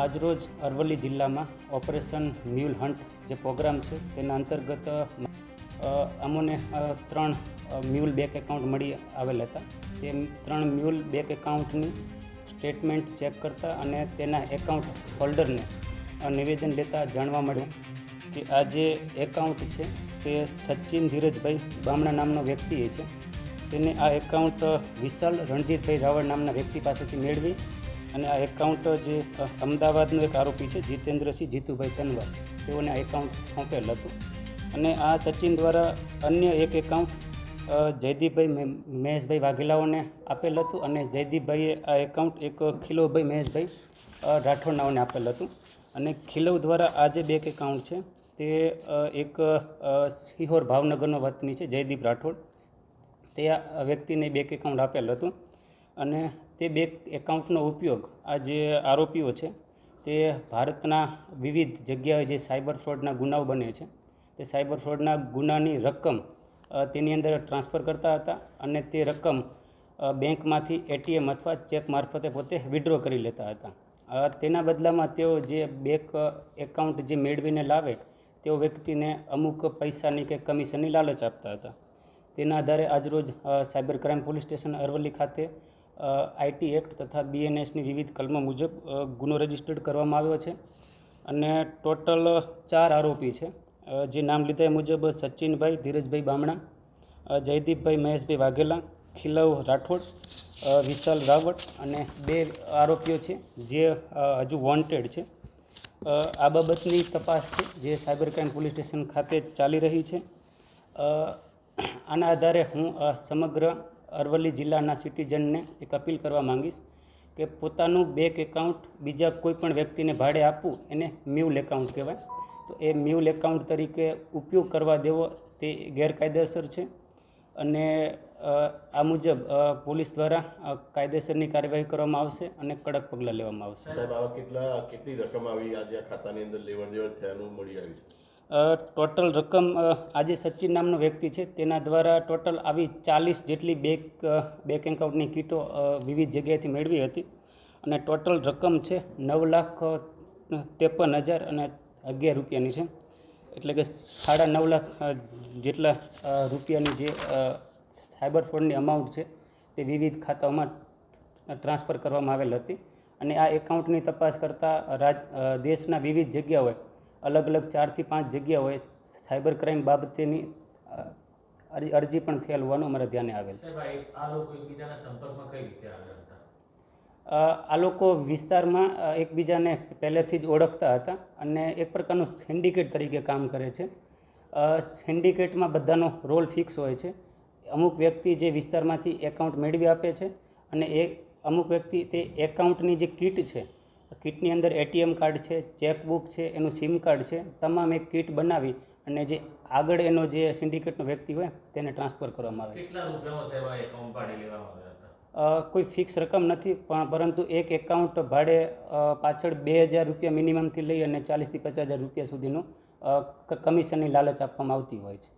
આજરોજ અરવલ્લી જિલ્લામાં operation mule hunt જે પ્રોગ્રામ છે તેના અંતર્ગત અમોને 3 મ્યુલ બેંક એકાઉન્ટ મળી આવેલ હતા. તે 3 મ્યુલ બેંક એકાઉન્ટની સ્ટેટમેન્ટ ચેક કરતા અને તેના એકાઉન્ટ હોલ્ડરને નિવેદન લેતા જાણવા મળ્યું કે આ જે એકાઉન્ટ છે તે સચિન ધીરજભાઈ બામણા નામનો વ્યક્તિએ છે. તેને આ એકાઉન્ટ વિશાલ રણજીતભાઈ રાવળ નામના વ્યક્તિ પાસેથી મેળવી અને આ એકાઉન્ટ જે અમદાવાદનો એક આરોપી છે જીતેન્દ્રસિંહ જીતુભાઈ તનવાર, તેઓને આ એકાઉન્ટ સોંપેલ હતું. અને આ સચિન દ્વારા અન્ય એક એકાઉન્ટ જયદીપભાઈ મહેશભાઈ વાઘેલાઓને આપેલ હતું અને જયદીપભાઈએ આ એકાઉન્ટ એક ખીલવભાઈ મહેશભાઈ રાઠોડનાઓને આપેલ હતું. અને ખીલવ દ્વારા આ જે બેંક એકાઉન્ટ છે તે એક સિહોર ભાવનગરનો વતની છે જયદીપ રાઠોડ, તે આ વ્યક્તિને બેંક એકાઉન્ટ આપેલ હતું. અને તે બેંક એકાઉન્ટનો ઉપયોગ આ જે આરોપીઓ છે તે ભારતના વિવિધ જગ્યાએ જે સાયબર ફ્રોડના ગુનાઓ બને છે તે સાયબર ફ્રોડના ગુનાની રકમ તેની અંદર ટ્રાન્સફર કરતા હતા અને તે રકમ બેંકમાંથી એટીએમ અથવા ચેક મારફતે પોતે વિડ્રો કરી લેતા હતા. તેના બદલામાં તેઓ જે બેંક એકાઉન્ટ જે મેળવીને લાવે તેઓ વ્યક્તિને અમુક પૈસાની કે કમિશનની લાલચ આપતા હતા. તેના આધારે આજરોજ cyber crime police station Aravalli ખાતે આઈટી એક્ટ તથા બીએનએસની વિવિધ કલમો મુજબ ગુનો રજીસ્ટર્ડ કરવામાં આવ્યો છે. અને ટોટલ 4 આરોપી છે જે નામ લીધા એ મુજબ સચિનભાઈ ધીરજભાઈ બામણા, જયદીપભાઈ મહેશભાઈ વાઘેલા, ખીલવ રાઠોડ, વિશાલ રાવળ અને 2 આરોપીઓ છે જે હજુ વોન્ટેડ છે. આ બાબતની તપાસ છે જે સાયબર ક્રાઇમ પોલીસ સ્ટેશન ખાતે ચાલી રહી છે. આના આધારે હું સમગ્ર અરવલ્લી જિલ્લાના સિટીઝનને એક અપીલ કરવા માંગીશ કે પોતાનું બેંક એકાઉન્ટ બીજા કોઈ પણ વ્યક્તિને ભાડે આપવું એને મ્યુલ એકાઉન્ટ કહેવાય. તો એ મ્યુલ એકાઉન્ટ તરીકે ઉપયોગ કરવા દેવો તે ગેરકાયદેસર છે અને આ મુજબ પોલીસ દ્વારા કાયદેસરની કાર્યવાહી કરવામાં આવશે અને કડક પગલાં લેવામાં આવશે. સાહેબ, આવા કેટલી રકમ આવી આજે આ ખાતાની અંદર લેવડ દેવડ થયાનું મળી આવ્યું છે? ટોટલ રકમ આજે સચિન નામનો વ્યક્તિ છે તેના દ્વારા ટોટલ આવી 40 જેટલી બેંક એકાઉન્ટની કીટો વિવિધ જગ્યાએથી મેળવી હતી અને ટોટલ રકમ છે 9,53,011 રૂપિયાની છે. એટલે કે 9.5 લાખ જેટલા રૂપિયાની જે સાયબર ફ્રોડની અમાઉન્ટ છે તે વિવિધ ખાતાઓમાં ટ્રાન્સફર કરવામાં આવેલ હતી. અને આ એકાઉન્ટની તપાસ કરતાં દેશના વિવિધ જગ્યાઓએ અલગ અલગ 4 થી 5 જગ્યાઓએ સાયબર ક્રાઇમ બાબતેની અરજી પણ થયેલ હોવાનું અમારા ધ્યાને આવેલ છે. આ લોકો વિસ્તારમાં એકબીજાને પહેલેથી જ ઓળખતા હતા અને એક પ્રકારનું સિન્ડિકેટ તરીકે કામ કરે છે. સિન્ડિકેટમાં બધાનો રોલ ફિક્સ હોય છે. અમુક વ્યક્તિ જે વિસ્તારમાંથી એકાઉન્ટ મેળવી આપે છે અને અમુક વ્યક્તિ તે એકાઉન્ટની જે કીટ છે, કીટની અંદર એટીએમ કાર્ડ છે, ચેકબુક છે, એનું સિમ કાર્ડ છે, તમામ એક કીટ બનાવી અને જે આગળ એનો જે સિન્ડિકેટનો વ્યક્તિ હોય તેને ટ્રાન્સફર કરવામાં આવે છે. કોઈ ફિક્સ રકમ નથી, પરંતુ એક એકાઉન્ટ ભાડે પાછળ 2,000 રૂપિયા મિનિમમથી લઈ અને 40,000 થી 50,000 રૂપિયા સુધીનું કમિશનની લાલચ આપવામાં આવતી હોય છે.